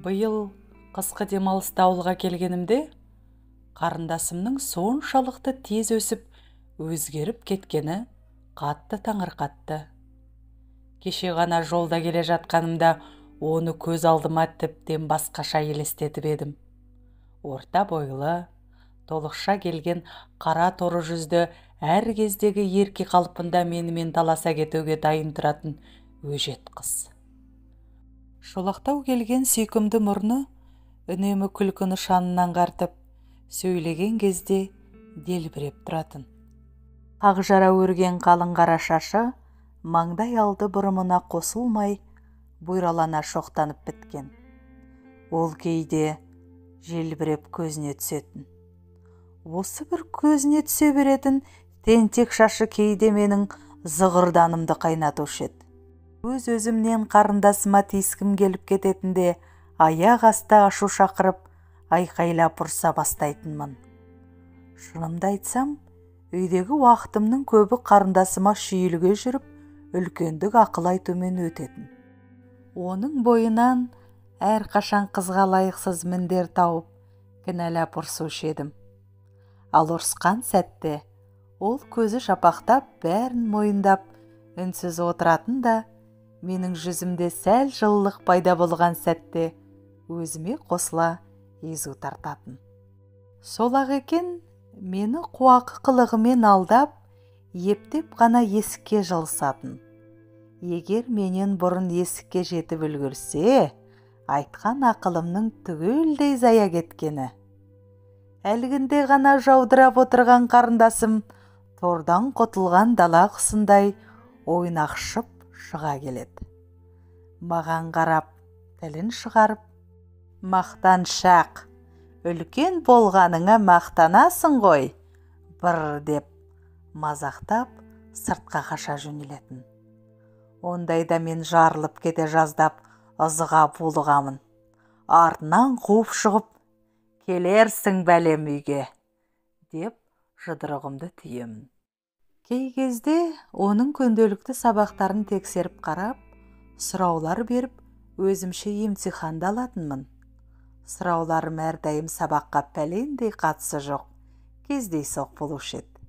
Биыл қысқы демалыста ауылға келгенімде қарындасымның соншалықты тез өсіп, өзгеріп кеткені қатты таңырқатты. Кеше ғана жолда келе жатқанымда оны көз алдыма тіптен басқаша елестетіп едім. Орта бойлы, толықша келген қара торы жүзді, әр кездегі ерке қалпында менімен таласа кетуге дайын тұратын өжет қыз. Шолақтау келген сүйкімді мұрны үнемі күлкіні шанынан аңғартып, сөйлеген кезде делбіреп тұратын. Ақжара өрген қалың қара шашы маңдай алды бұрымына қосылмай, бұйралана шоқтанып біткен. Ол кейде желбіреп көзіне түсетін. Осы бір көзіне түсе беретін тентек шашы кейде менің зығырданымды қайнатушы еді. Өз-өзімнен қарындасыма тиіскім келіп кететінде, аяқ асты ашу шақырып, айқайлап ұрса бастайтынмын. Шынымды айтсам, үйдегі уақытымның көбі қарындасыма шүйілге жүріп, үлкендік ақыл айтумен өтетін. Оның бойынан әрқашан қызға лайықсыз міндер тауып, кінәлап ұрсушы едім. Ал ұрысқан сәтте, ол көзі жапақтап, бәрін мойындап, үнсіз отыратын да, менің жүзімде сәл жылылық пайда болған сәтте өзіме қосыла езу тартатын. Сол-ақ екен, мені қуақы қылығымен алдап, ептеп қана есікке жылысатын. Егер менен бұрын есікке жетіп үлгірсе, айтқан ақылымның түгелдей зая кеткені. Әлгінде ғана жаудырап отырған қарындасым тордан құтылған дала құсындай ойнақшып шыға келеді. Маған қарап, тілін шығарып, «Мақтаншақ, үлкен болғаныңа мақтанасың ғой», бір деп мазақтап сыртқа қаша жөнелетін. Ондайда мен жарылып кете жаздап, ызыға булығамын. Артынан қуып шығып, «Келерсің бәлем үйге», деп жұдырығымды түйемін. Кей кезде оның күнделікті сабақтарын тексеріп қарап, сұраулар беріп, өзімше емтиханды алатынмын. Сұрауларым әрдайым сабаққа пәлендей қатысы жоқ, кездейсоқ болушы еді.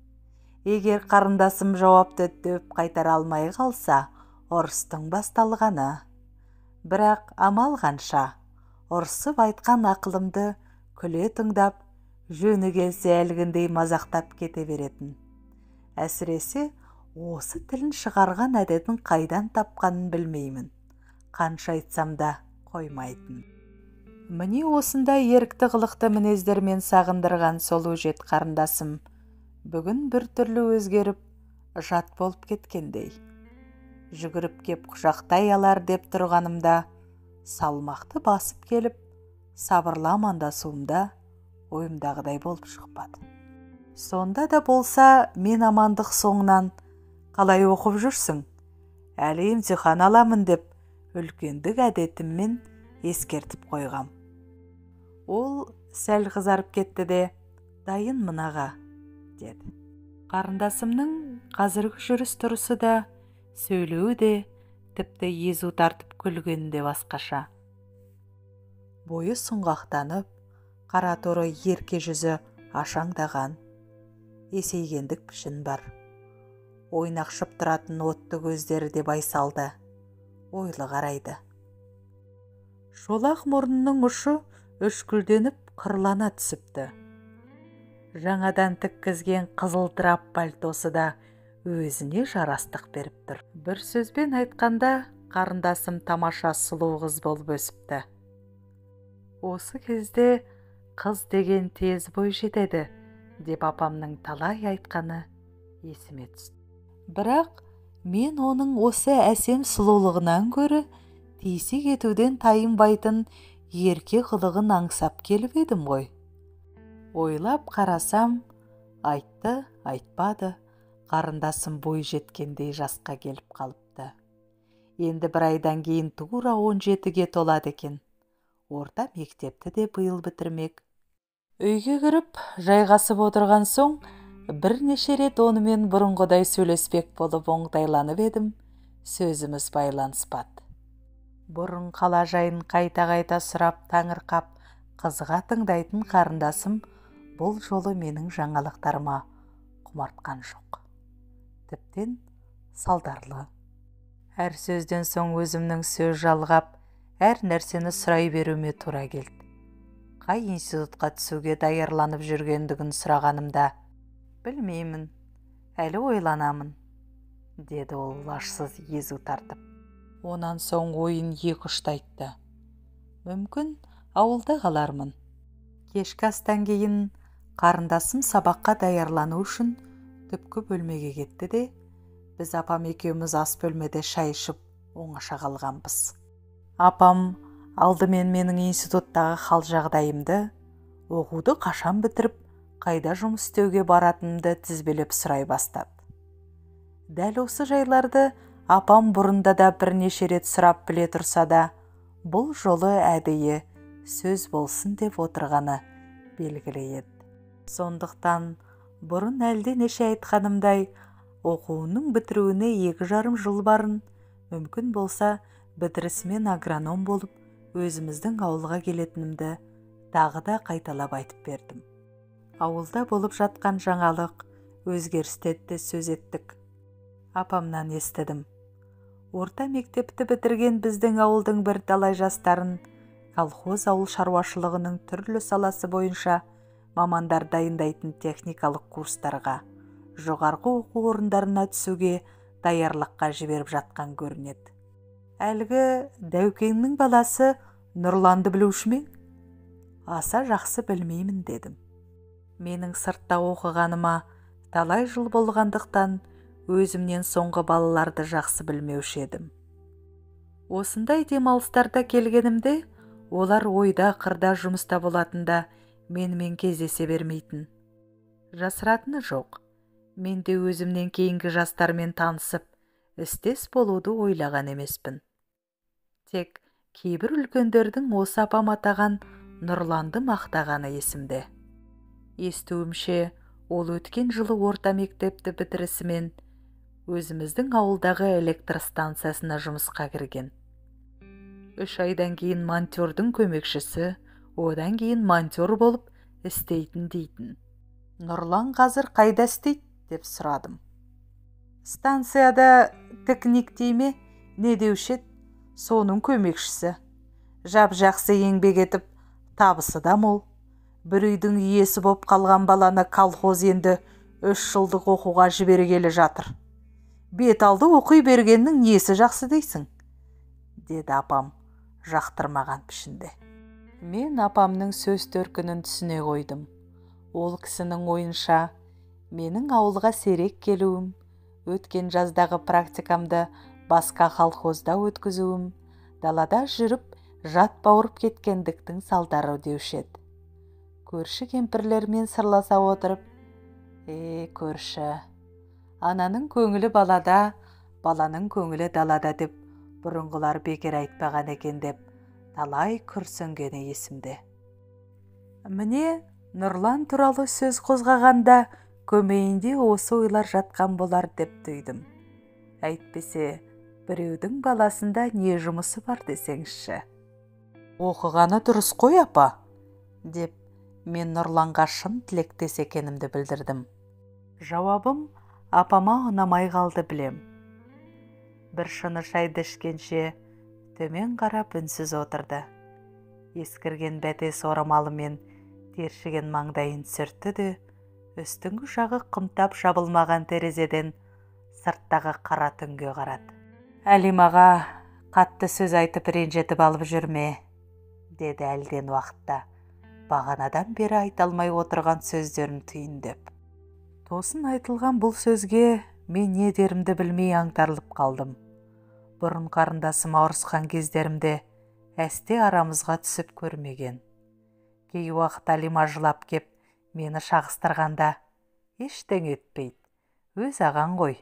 Егер қарындасым жауапты дөп қайтара алмай қалса, ұрыстың басталғаны. Бірақ амал қанша, ұрсып айтқан ақылымды күле тыңдап, жөні келсе әлгіндей мазақтап кете беретін. Әсіресе осы тілін шығарған әдетін қайдан тапқанын білмеймін. Қанша айтсам да қоймайтын. Міне осындай ерікті қылықты мінездермен сағындырған сол өжет қарындасым бүгін бір түрлі өзгеріп, жат болып кеткендей. Жүгіріп кеп құшақтай алар деп тұрғанымда, салмақты басып келіп, сабырлы амандасуымда ойымдағыдай болып шықпады. Сонда да болса, мен амандық соңынан «Қалай оқып жүрсің? Әлі емтихан аламын» деп үлкендік әдетіммен ескертіп қойғам. Ол сәл қызарып кетті де, «Дайын мұнаға», деді. Қарындасымның қазіргі жүріс тұрысы да, сөйлеуі де, тіпті езу тартып күлгені де басқаша. Бойы сұңғақтанып, қара торы ерке жүзі ашаңдаған, есейгендік пішін бар. Ойнақшып тұратын отты көздері де байсалды, ойлы қарайды. Шолақ мұрнының ұшы үшкілденіп қырлана түсіпті. Жаңадан тіккізген қызыл трап пальтосы да өзіне жарастық беріп тұр. Бір сөзбен айтқанда, қарындасым тамаша сұлу қыз болып өсіпті. Осы кезде қыз деген тез бой жетеді, деп апамның талай айтқаны есіме түсті. Бірақ мен оның осы әсем сұлулығынан көрі тисе кетуден тайынбайтын ерке қылығын аңсап келіп едім ғой. Ойлап қарасам, айтты, айтпады, қарындасым бой жеткендей жасқа келіп қалыпты. Енді бір айдан кейін тура 17-ге толады екен. Орта мектепті де биыл бітірмек. Үйге кіріп, жайғасып отырған соң, бірнеше рет онымен бұрынғыдай сөйлеспек болып оңтайланып едім, сөзіміз байланыспады. Бұрын қала жайын қайта-қайта сұрап таңырқап қызыға тыңдайтын қарындасым бұл жолы менің жаңалықтарыма құмартқан жоқ. Тіптен салдарлы. Әр сөзден соң өзімнің сөз жалғап, әр нәрсені сұрай беруіме тура келді. Қай институтқа түсуге даярланып жүргендігін сұрағанымда, білмеймін, әлі ойланамын, деді ол лажсыз езу тартып. Онан соң ойын екі-үшті айтты. Мүмкін ауылда қалармын. Кешкі астан кейін қарындасым сабаққа даярлану үшін түпкі бөлмеге кетті де, біз апам екеуміз ас бөлмеде шай ішіп оңаша қалғанбыз. Апам алдымен менің институттағы хал жағдайымды, оқуды қашан бітіріп, қайда жұмыс істеуге баратынымды тізбелеп сұрай бастады. Дәл осы жайларды апам бұрында да бірнеше рет сұрап біле тұрса да, бұл жолы әдейі сөз болсын деп отырғаны белгілі еді. Сондықтан бұрын әлденеше айтқанымдай, оқуының бітіруіне 2,5 жыл барын, мүмкін болса бітірісімен агроном болып, өзіміздің ауылға келетінімді тағы да қайталап айтып бердім. Ауылда болып жатқан жаңалық, өзгерістерді сөз еттік. Апамнан естідім. Орта мектепті бітірген біздің ауылдың бір талай жастарын колхоз ауыл шаруашылығының түрлі саласы бойынша мамандар дайындайтын техникалық курстарға, жоғарғы оқу орындарына түсуге даярлыққа жіберіп жатқан көрінеді. Әлгі Дәукеңнің баласы Нұрланды білуші ме? Аса жақсы білмеймін, дедім. Менің сыртта оқығаныма талай жыл болғандықтан, өзімнен соңғы балаларды жақсы білмеуші едім. Осындай демалыстарда келгенімде, олар ойда қырда жұмыста болатында менімен кездесе бермейтін. Жасыратыны жоқ. Мен де өзімнен кейінгі жастармен танысып, істес болуды ойлаған емеспін. Тек кейбір үлкендердің осы апам атаған Нұрланды мақтағаны есімде. Естуімше, ол өткен жылы орта мектепті бітірісімен өзіміздің ауылдағы электр станциясына жұмысқа кірген. 3 айдан кейін монтёрдің көмекшісі, одан кейін монтёр болып істейтін дейтін. Нұрлан қазір қайда істейді деп сұрадым. Станцияда тікник дейме, не деуші еді, соның көмекшісі. Жап-жақсы еңбек етіп, табысы да мол. Бір үйдің иесі боп қалған баланы колхоз енді 3 жылдық оқуға жібергелі жатыр. Бет алды оқи бергеннің несі жақсы дейсің? Деді апам жақтырмаған пішінде. Мен апамның сөз төркінін түсіне қойдым. Ол кісінің ойынша, менің ауылға серек келуім, өткен жаздағы практикамды басқа колхозда өткізуім, далада жүріп, жат бауырып кеткендіктің салдары деуші еді. Көрші кемпірлермен сырласа отырып, көрші, ананың көңілі балада, баланың көңілі далада деп бұрынғылар бекер айтпаған екен деп, талай күрсінгені есімде. Міне, Нұрлан туралы сөз қозғағанда, көмейінде осы ойлар жатқан болар деп түйдім. Әйтпесе, біреудің баласында не жұмысы бар десеңізші. Оқығаны дұрыс қой, апа, деп мен Нұрланға шын тілектес екенімді білдірдім. Жауабым апама ұнамай қалды білем. Бір шыны шайды ішкенше төмен қарап үнсіз отырды. Ескірген бәтес орамалымен тершіген маңдайын сүртті де, үстіңгі жағы қымтап жабылмаған терезеден сырттағы қара түнге қарады. Әлимаға қатты сөз айтып ренжетіп алып жүрме, деді әлден уақытта, бағанадан бері айталмай отырған сөздерін түйіндеп. Тосын айтылған бұл сөзге мен не дерімді білмей аңтарылып қалдым. Бұрын қарындасым ауырысқан кездерімде әсте арамызға түсіп көрмеген. Кей уақыт Алима жылап кеп, мені шағыстырғанда, ештеңе етпейді, өз ағаң ғой,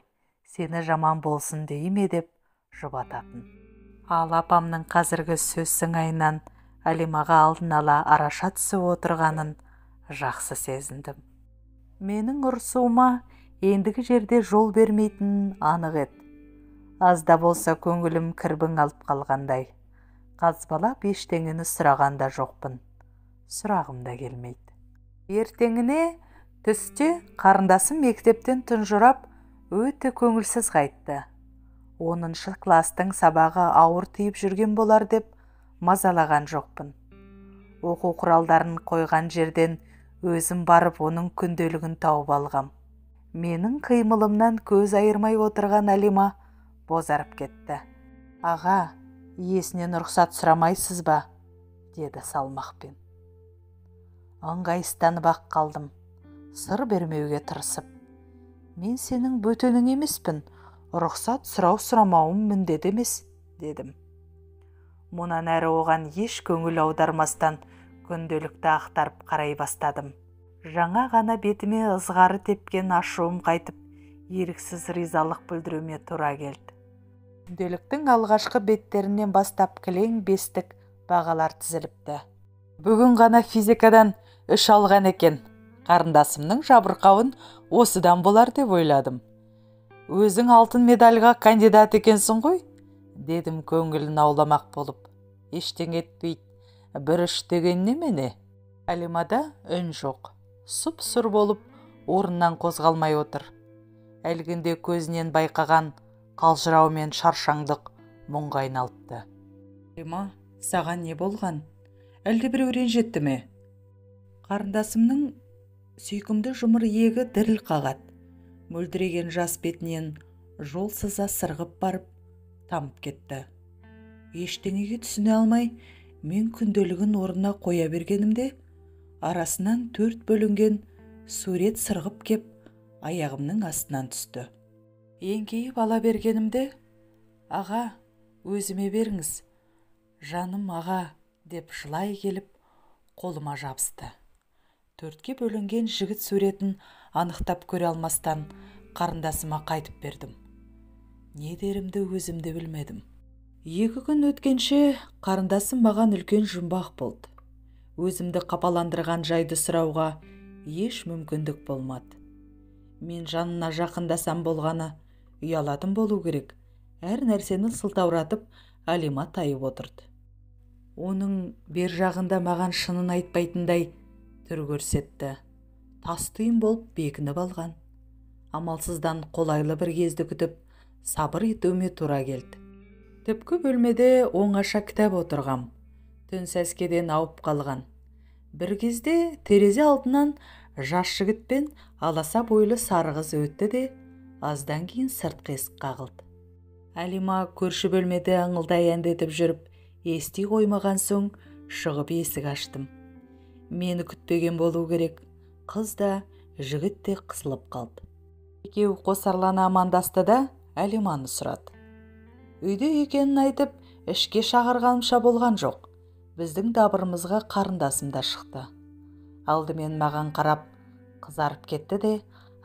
сені жаман болсын дейме деп жұбататын. Ал апамның қазіргі сөз сыңайынан Алимаға алдын ала араша түсіп отырғанын жақсы сезіндім. Менің ұрсуыма ендігі жерде жол бермейтінін анық еді. Азда болса көңілім кірбің алып қалғандай. Қазбалап ештеңені сұраған да жоқпын. Сұрағым да келмейді. Ертеңіне түсте қарындасым мектептен тұнжырап өте көңілсіз қайтты. 10 кластың сабағы ауыр тиіп жүрген болар деп мазалаған жоқпын. Оқу құралдарын қойған жерден өзім барып оның күнделігін тауып алғам. Менің қимылымнан көз айырмай отырған Алима бозарып кетті. «Аға, иесінен рұқсат сұрамайсыз ба?» деді салмақпен. Ыңғайсызданып ақ қалдым, сыр бермеуге тырысып. «Мен сенің бөтенің емеспін, рұқсат сұрамауым міндет емес», дедім. Мұнан әрі оған еш көңіл аудармастан күнделікті ақтарып қарай бастадым. Жаңа ғана бетіме ызғары тепкен ашуым қайтып, еріксіз ризалық білдіруіме тура келді. Күнделіктің алғашқы беттерінен бастап кілең бестік бағалар тізіліпті. Бүгін ғана физикадан 3 алған екен. Қарындасымның жабырқауын осыдан болар деп ойладым. «Өзің алтын медальға кандидат екенсің ғой?» дедім көңілін ауламақ болып. «Ештеңе етпейді, 1-3 деген немене?» Алимада үн жоқ. Сұп-сұр болып, орнынан қозғалмай отыр. Әлгінде көзінен байқаған қалжырау мен шаршаңдық мұңға айналыпты. «Алима, саған не болған? Әлде біреу ренжітті ме?» Қарындасымның сүйкімді жұмыр иегі діріл қағады. Мөлдіреген жас бетінен жол сыза сырғып барып тамып кетті. Ештеңеге түсіне алмай, мен күнделігін орнына қоя бергенімде, арасынан 4 бөлінген сурет сырғып кеп, аяғымның астынан түсті. Еңкейіп ала бергенімде, «Аға, өзіме беріңіз, жаным аға», деп жылай келіп, қолыма жабысты. 4-ке бөлінген жігіт суретін анықтап көре алмастан қарындасыма қайтып бердім. Не дерімді өзімді білмедім. 2 күн өткенше қарындасым маған үлкен жұмбақ болды. Өзімді қапаландырған жайды сұрауға еш мүмкіндік болмады. Мен жанына жақындасам болғаны, ұяладым болу керек. Әр нәрсені сылтауратып Алима тайып отырды. Оның бер жағында маған шынын айтпайтындай түр көрсетті. Тастүйін болып бекініп алған. Амалсыздан қолайлы бір кезді күтіп, сабыр етуіме тура келді. Түпкі бөлмеде оңаша кітап отырғам. Түн сәскеден ауып қалған. Бір кезде терезе алдынан жас жігітпен аласа бойлы сары қыз өтті де, аздан кейін сыртқы есік қағылды. Алима көрші бөлмеде ыңылдай әндетіп жүріп, ести қоймаған соң шығып есік аштым. Мені күтпеген болу керек. Қыз да, жігіт те қысылып қалды. Екеуі қосарлана амандасты да Алиманы сұрады. Үйде екенін айтып, ішке шақырғанымша болған жоқ. Біздің дабырымызға қарындасым да шықты. Алдымен маған қарап қызарып кетті де,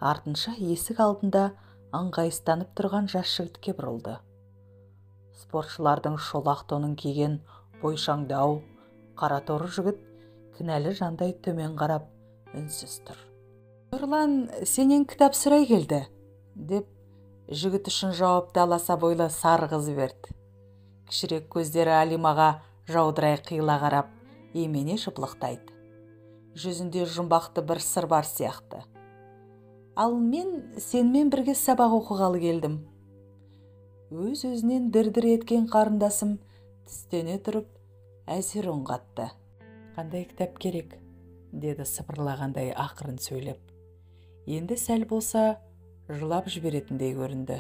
артынша есік алдында ыңғайсызданып тұрған жас жігітке бұрылды. Спортшылардың шолақ тонын киген бойшаңдау, қара торы жігіт кінәлі жандай төмен қарап үнсіз тұр. «Нұрлан сенен кітап сұрай келді», деп жігіт үшін жауапты аласа бойлы сары қыз берді. Кішірек көздері Алимаға жаудырай қиыла қарап, емене жыпылықтайды. Жүзінде жұмбақты бір сыр бар сияқты. «Ал мен сенмен бірге сабақ оқығалы келдім». Өз-өзінен дір-дір еткен қарындасым тістене тұрып, әзер үн қатты. «Қандай кітап керек?» деді сыбырлағандай ақырын сөйлеп. Енді сәл болса жылап жіберетіндей көрінді.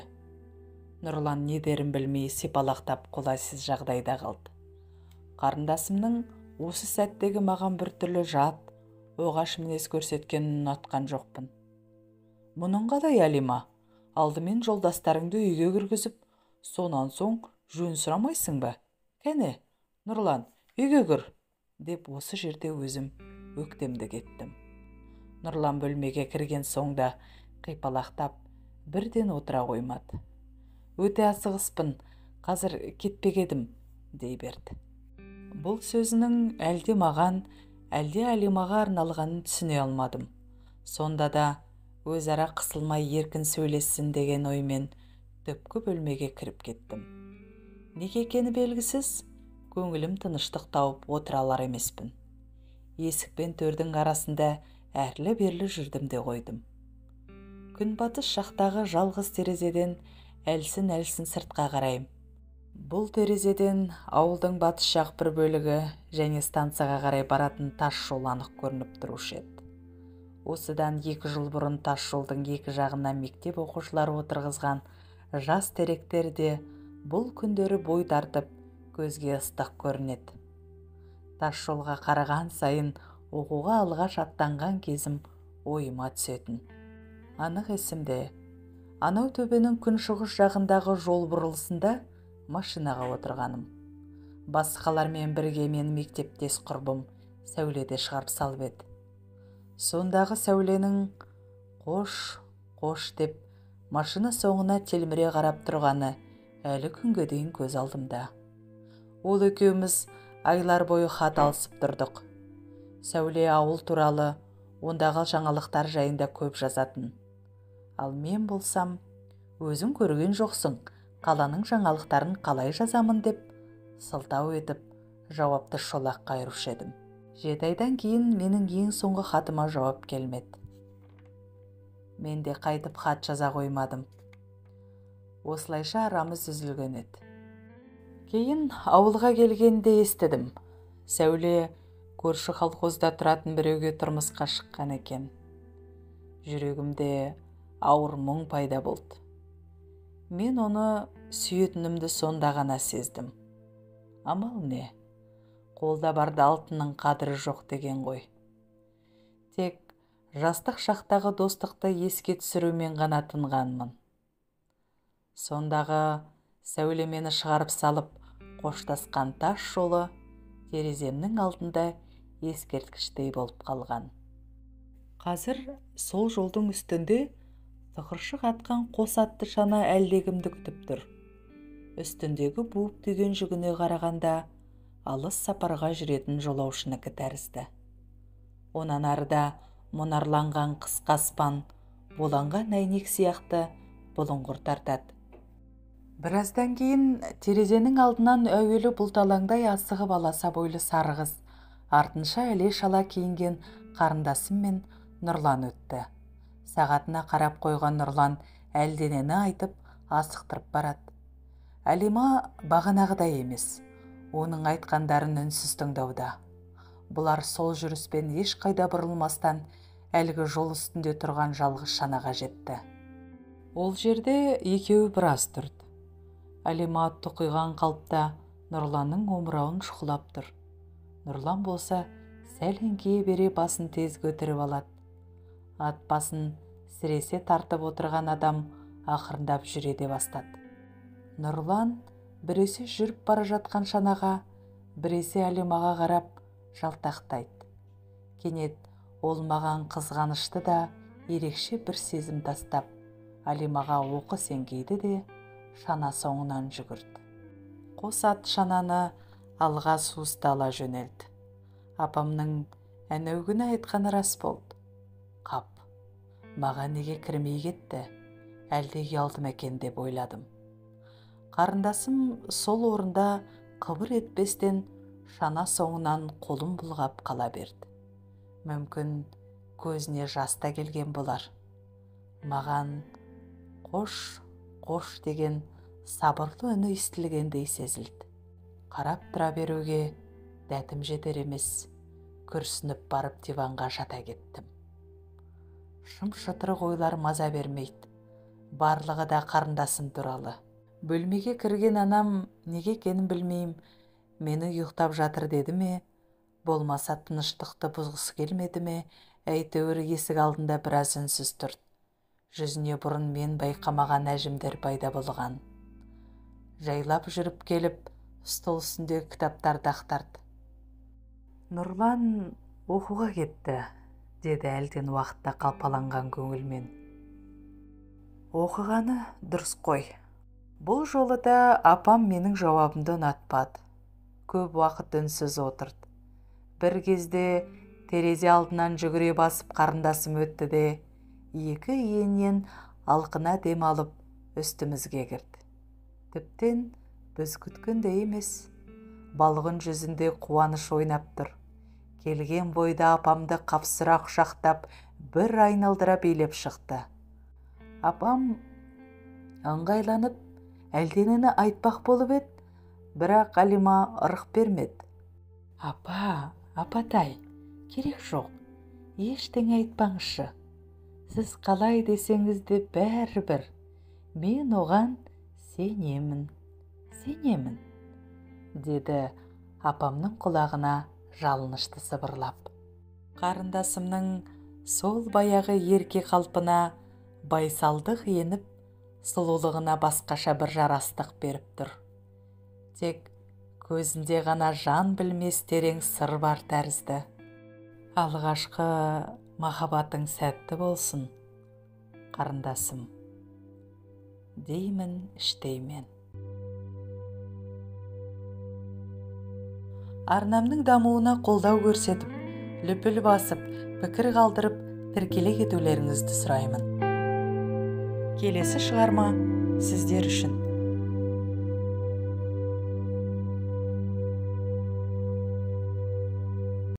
Нұрлан не дерін білмей сипалақтап қолайсыз жағдайда қалды. Қарындасымның осы сәттегі маған біртүрлі жат, оғаш мінез көрсеткенін ұнатқан жоқпын. «Мұның қалай, Алима? Алдымен жолдастарыңды үйге кіргізіп, сонан соң жөн сұрамайсың ба? Кәне, Нұрлан, үйге кір», деп осы жерде өзім өктемді кеттім. Нұрлан бөлмеге кірген соңда қипалақтап, бірден отыра қоймады. «Өте асығыспын, қазір кетпек едім», дей берді. Бұл сөзінің әлде маған, әлде Алимаға арналғанын түсіне алмадым. Сонда да өзара қысылмай еркін сөйлессін деген оймен түпкі бөлмеге кіріп кеттім. Неге екені белгісіз, көңілім тыныштық тауып отыра алар емеспін. Есік пен төрдің арасында әрлі-берлі жүрдім де қойдым. Күнбатыс жақтағы жалғыз терезеден әлсін-әлсін сыртқа қарайым. Бұл терезеден ауылдың батыс жақ бір бөлігі және станцияға қарай баратын тас жол анық көрініп тұрушы еді. Осыдан 2 жыл бұрын тас жолдың екі жағына мектеп оқушылары отырғызған жас теректер де бұл күндері бой тартып көзге ыстық көрінеді. Тас жолға қараған сайын оқуға алғаш аттанған кезім ойыма түсетін. Анық есімде, анау төбенің күншығыс жағындағы жол бұрылысында машинаға отырғаным. Басқалармен бірге мен мектептес құрбым Сәуледе шығарып салып еді. Сондағы Сәуленің қош деп машина соңына телміре қарап тұрғаны әлі күнге дейін көз алдымда. Ол екеуміз айлар бойы хат алысып тұрдық. Сәуле ауыл туралы, ондағы жаңалықтар жайында көп жазатын. Ал мен болсам, өзің көрген жоқсың, қаланың жаңалықтарын қалай жазамын деп сылтау етіп жауапты шолақ қайырушы едім. 7 айдан кейін менің ең соңғы хатыма жауап келмеді. Мен де қайтып хат жаза қоймадым. Осылайша арамыз үзілген еді. Кейін ауылға келгенде естідім. Сәуле көрші колхозда тұратын біреуге тұрмысқа шыққан екен. Жүрегімде ауыр мұң пайда болды. Мен оны сүйетінімді сонда ғана сездім. Амал не? Қолда барда алтынның қадірі жоқ деген ғой. Тек жастық шақтағы достықты еске түсірумен ғана тынғанмын. Сондағы Сәуле мені шығарып салып қоштасқан тас жолы тереземнің алдында ескерткіштей болып қалған. Қазір сол жолдың үстінде тықыршық атқан қос атты шана әлдекімді күтіп тұр. Үстіндегі буып түйген жүгіне қарағанда алыс сапарға жүретін жолаушынікі тәрізді. Онан арда мұнарланған қысқа аспан, буланған әйнек сияқты бұлыңғыр тартады. Біраздан кейін терезенің алдынан әуелі бұлталаңдай асығып аласа бойлы сары қыз, артынша іле-шала киінген қарындасым мен Нұрлан өтті. Сағатына қарап қойған Нұрлан әлденені айтып асықтырып барады. Әлима бағанағыдай емес. Оның айтқандарын үнсіз тыңдауда. Бұлар сол жүріспен ешқайда бұрылмастан әлгі жол үстінде тұрған жалғыз шанаға жетті. Ол жерде екеуі біраз тұрды. Әлима тұқиған қалыпта Нұрланның омырауын шұқылап тұр. Нұрлан болса сәл еңкейе бере басын тез көтеріп алады. Ат басын сіресе тартып отырған адам ақырындап жүре бастады. Нұрлан біресе жүріп бара жатқан шанаға, біресе Әлимаға қарап жалтақтайды. Кенет ол маған қызғанышты да ерекше бір сезім тастап, Әлимаға оқыс еңкейді де шана соңынан жүгірді. Қос ат шананы алға суысты ала жөнелді. Апамның әнеугүні айтқаны рас болды. Қап, маған неге кірмей кетті, әлде ұялды ма екен деп ойладым. Қарындасым сол орында қыбыр етпестен шана соңынан қолын бұлғап қала берді. Мүмкін көзіне жас та келген болар. Маған қош деген сабырлы үні естілгендей сезілді. Қарап тұра беруге дәтім жетер емес, күрсініп барып диванға жата кеттім. Шым-шытырық ойлар маза бермейді. Барлығы да қарындасым туралы. Бөлмеге кірген анам неге екенін білмеймін, мені ұйықтап жатыр деді ме, болмаса тыныштықты бұзғысы келмеді ме, әйтеуір есік алдында біраз үнсіз тұрды. Жүзіне бұрын мен байқамаған әжімдер пайда болған. Жайлап жүріп келіп, стол үстіндегі кітаптарды ақтарды. Нұрлан оқуға кетті, деді әлден уақытта қалпаланған көңілмен. Оқығаны дұрыс қой. Бұл жолы да апам менің жауабымды ұнатпады. Көп уақыт үнсіз отырды. Бір кезде терезе алдынан жүгіре басып қарындасым өтті де, екі иіннен алқына дем алып үстімізге кірді. Тіптен біз күткендей емес. балғын жүзінде қуаныш ойнап тұр. Келген бойда апамды қапсыра құшақтап, бір айналдыра билеп шықты. Апам ыңғайланып, әлденені айтпақ болып еді, бірақ Алима ырық бермеді. Апатай, керек жоқ, ештеңе айтпаңызшы. Сіз қалай десеңіз де бәрібір. Мен оған сенемін, деді апамның құлағына жалынышты сыбырлап. Қарындасымның сол баяғы ерке қалпына байсалдық еніп, сұлулығына басқаша бір жарастық беріп тұр. Тек көзінде ғана жан білмес терең сыр бар тәрізді. Алғашқы махаббатың сәтті болсын, қарындасым, деймін іштеймен. Арнамның дамуына қолдау көрсетіп, лүпіл басып, пікір қалдырып, тіркеле кетулеріңізді сұраймын. Келесі шығарма сіздер үшін